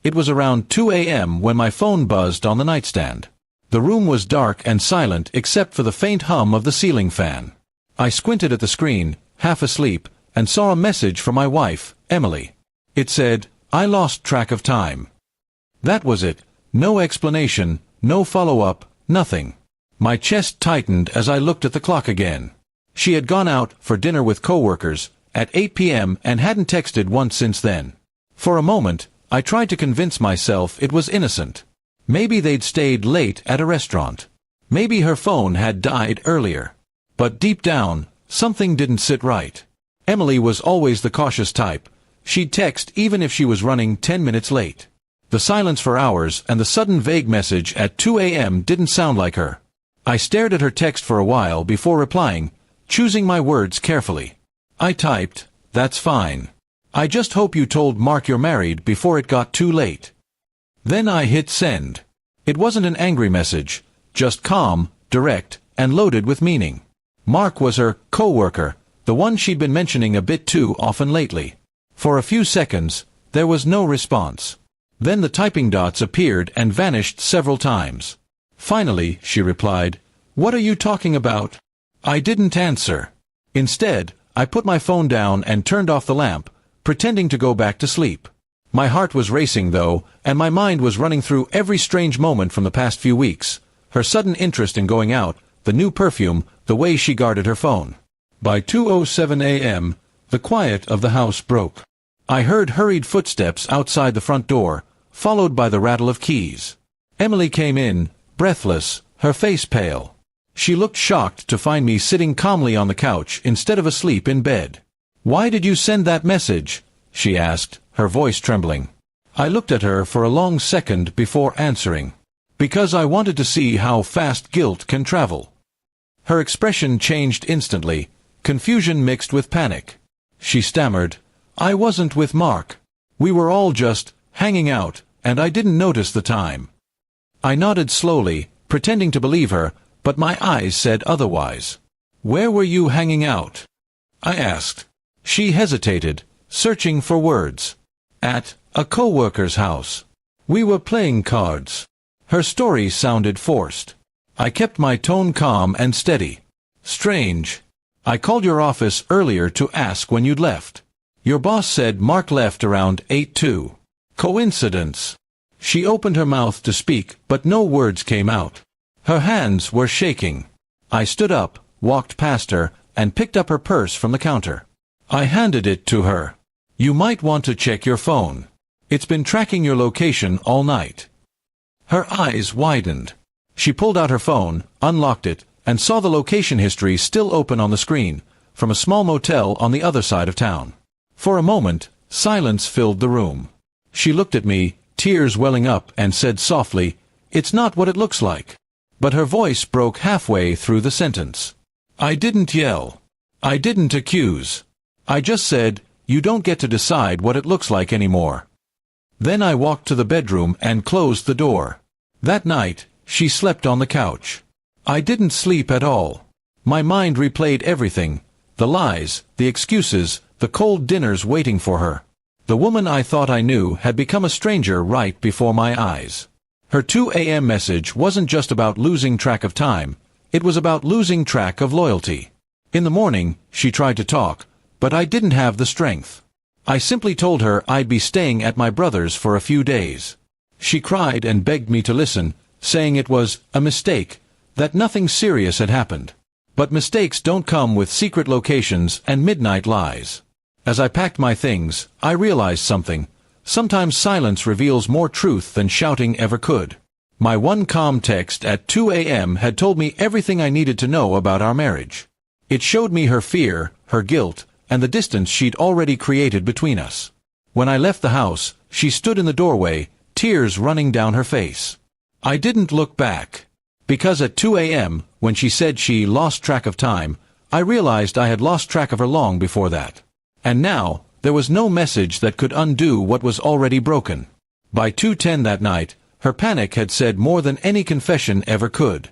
It was around 2 a.m. when my phone buzzed on the nightstand. The room was dark and silent except for the faint hum of the ceiling fan. I squinted at the screen, half asleep, and saw a message from my wife, Emily. It said, "I lost track of time." That was it. No explanation, no follow-up, nothing. My chest tightened as I looked at the clock again. She had gone out for dinner with coworkers at 8 p.m. and hadn't texted once since then. For a moment, I tried to convince myself it was innocent. Maybe they'd stayed late at a restaurant. Maybe her phone had died earlier. But deep down, something didn't sit right. Emily was always the cautious type. She'd text even if she was running 10 minutes late. The silence for hours and the sudden vague message at 2 a.m. didn't sound like her. I stared at her text for a while before replying, choosing my words carefully. I typed, "That's fine. I just hope you told Mark you're married before it got too late." Then I hit send. It wasn't an angry message, just calm, direct, and loaded with meaning. Mark was her co-worker, the one she'd been mentioning a bit too often lately. For a few seconds, there was no response. Then the typing dots appeared and vanished several times. Finally, she replied, "What are you talking about?" I didn't answer. Instead, I put my phone down and turned off the lamp, pretending to go back to sleep. My heart was racing, though, and my mind was running through every strange moment from the past few weeks. Her sudden interest in going out, the new perfume, the way she guarded her phone. By 2:07 a.m., the quiet of the house broke. I heard hurried footsteps outside the front door, followed by the rattle of keys. Emily came in, breathless, her face pale. She looked shocked to find me sitting calmly on the couch instead of asleep in bed. "Why did you send that message?" she asked, her voice trembling. I looked at her for a long second before answering. "Because I wanted to see how fast guilt can travel." Her expression changed instantly, confusion mixed with panic. She stammered, "I wasn't with Mark. We were all just hanging out, and I didn't notice the time." I nodded slowly, pretending to believe her, but my eyes said otherwise. "Where were you hanging out?" I asked. She hesitated, searching for words. "At a co-worker's house. We were playing cards." Her story sounded forced. I kept my tone calm and steady. "Strange. I called your office earlier to ask when you'd left. Your boss said Mark left around 8:02. Coincidence?" She opened her mouth to speak, but no words came out. Her hands were shaking. I stood up, walked past her, and picked up her purse from the counter. I handed it to her. "You might want to check your phone. It's been tracking your location all night." Her eyes widened. She pulled out her phone, unlocked it, and saw the location history still open on the screen, from a small motel on the other side of town. For a moment, silence filled the room. She looked at me, tears welling up, and said softly, "It's not what it looks like." But her voice broke halfway through the sentence. I didn't yell. I didn't accuse. I just said, "You don't get to decide what it looks like anymore." Then I walked to the bedroom and closed the door. That night, she slept on the couch. I didn't sleep at all. My mind replayed everything, the lies, the excuses, the cold dinners waiting for her. The woman I thought I knew had become a stranger right before my eyes. Her 2 a.m. message wasn't just about losing track of time, it was about losing track of loyalty. In the morning, she tried to talk, but I didn't have the strength. I simply told her I'd be staying at my brother's for a few days. She cried and begged me to listen, saying it was a mistake, that nothing serious had happened. But mistakes don't come with secret locations and midnight lies. As I packed my things, I realized something. Sometimes silence reveals more truth than shouting ever could. My one calm text at 2 a.m. had told me everything I needed to know about our marriage. It showed me her fear, her guilt, and the distance she'd already created between us. When I left the house, she stood in the doorway, tears running down her face. I didn't look back. Because at 2 a.m., when she said she lost track of time, I realized I had lost track of her long before that. And now, there was no message that could undo what was already broken. By 2:10 that night, her panic had said more than any confession ever could.